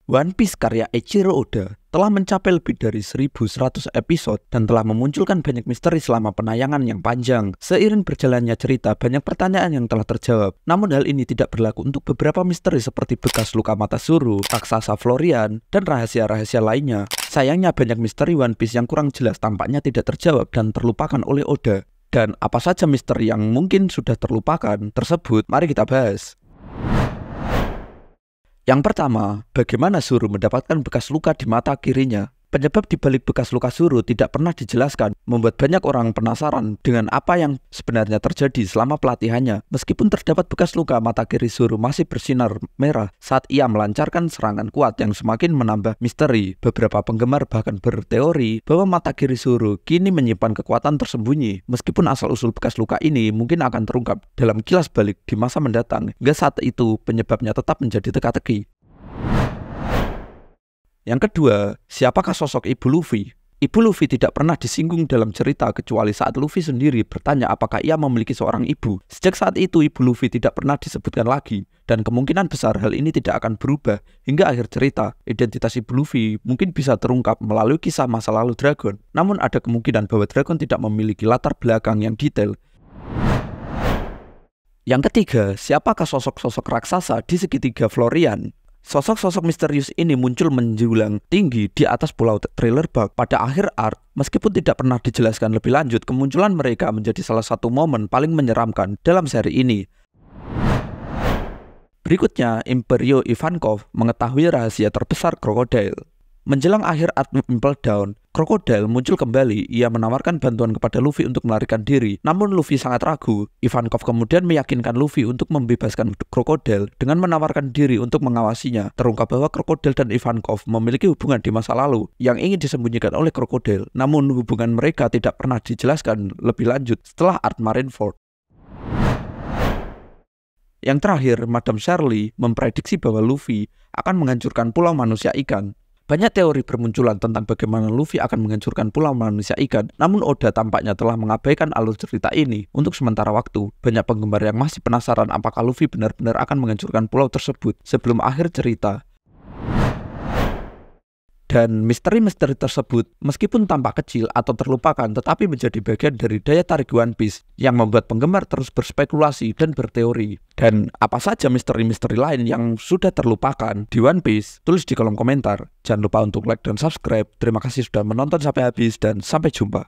One Piece karya Eiichiro Oda telah mencapai lebih dari 1.100 episode dan telah memunculkan banyak misteri selama penayangan yang panjang. Seiring berjalannya cerita, banyak pertanyaan yang telah terjawab. Namun hal ini tidak berlaku untuk beberapa misteri seperti bekas luka mata Zoro, raksasa Florian, dan rahasia-rahasia lainnya. Sayangnya banyak misteri One Piece yang kurang jelas tampaknya tidak terjawab dan terlupakan oleh Oda. Dan apa saja misteri yang mungkin sudah terlupakan tersebut, mari kita bahas. Yang pertama, bagaimana Zoro mendapatkan bekas luka di mata kirinya? Penyebab dibalik bekas luka Zoro tidak pernah dijelaskan, membuat banyak orang penasaran dengan apa yang sebenarnya terjadi selama pelatihannya. Meskipun terdapat bekas luka, mata kiri Zoro masih bersinar merah saat ia melancarkan serangan kuat yang semakin menambah misteri. Beberapa penggemar bahkan berteori bahwa mata kiri Zoro kini menyimpan kekuatan tersembunyi. Meskipun asal-usul bekas luka ini mungkin akan terungkap dalam kilas balik di masa mendatang, hingga saat itu penyebabnya tetap menjadi teka-teki. Yang kedua, siapakah sosok Ibu Luffy? Ibu Luffy tidak pernah disinggung dalam cerita kecuali saat Luffy sendiri bertanya apakah ia memiliki seorang ibu. Sejak saat itu Ibu Luffy tidak pernah disebutkan lagi, dan kemungkinan besar hal ini tidak akan berubah hingga akhir cerita. Identitas Ibu Luffy mungkin bisa terungkap melalui kisah masa lalu Dragon, namun ada kemungkinan bahwa Dragon tidak memiliki latar belakang yang detail. Yang ketiga, siapakah sosok-sosok raksasa di segitiga Florian? Sosok-sosok misterius ini muncul menjulang tinggi di atas pulau Trailer Bark pada akhir arc. Meskipun tidak pernah dijelaskan lebih lanjut, kemunculan mereka menjadi salah satu momen paling menyeramkan dalam seri ini. Berikutnya, Imperio Ivankov mengetahui rahasia terbesar Crocodile. Menjelang akhir arc Impel Down, Crocodile muncul kembali. Ia menawarkan bantuan kepada Luffy untuk melarikan diri. Namun Luffy sangat ragu. Ivankov kemudian meyakinkan Luffy untuk membebaskan Crocodile dengan menawarkan diri untuk mengawasinya. Terungkap bahwa Crocodile dan Ivankov memiliki hubungan di masa lalu yang ingin disembunyikan oleh Crocodile. Namun hubungan mereka tidak pernah dijelaskan lebih lanjut setelah arc Marineford. Yang terakhir, Madame Shirley memprediksi bahwa Luffy akan menghancurkan Pulau Manusia Ikan. Banyak teori bermunculan tentang bagaimana Luffy akan menghancurkan Pulau Manusia Ikan, namun Oda tampaknya telah mengabaikan alur cerita ini untuk sementara waktu. Banyak penggemar yang masih penasaran apakah Luffy benar-benar akan menghancurkan pulau tersebut sebelum akhir cerita. Dan misteri-misteri tersebut, meskipun tampak kecil atau terlupakan, tetapi menjadi bagian dari daya tarik One Piece yang membuat penggemar terus berspekulasi dan berteori. Dan apa saja misteri-misteri lain yang sudah terlupakan di One Piece, tulis di kolom komentar. Jangan lupa untuk like dan subscribe. Terima kasih sudah menonton sampai habis dan sampai jumpa.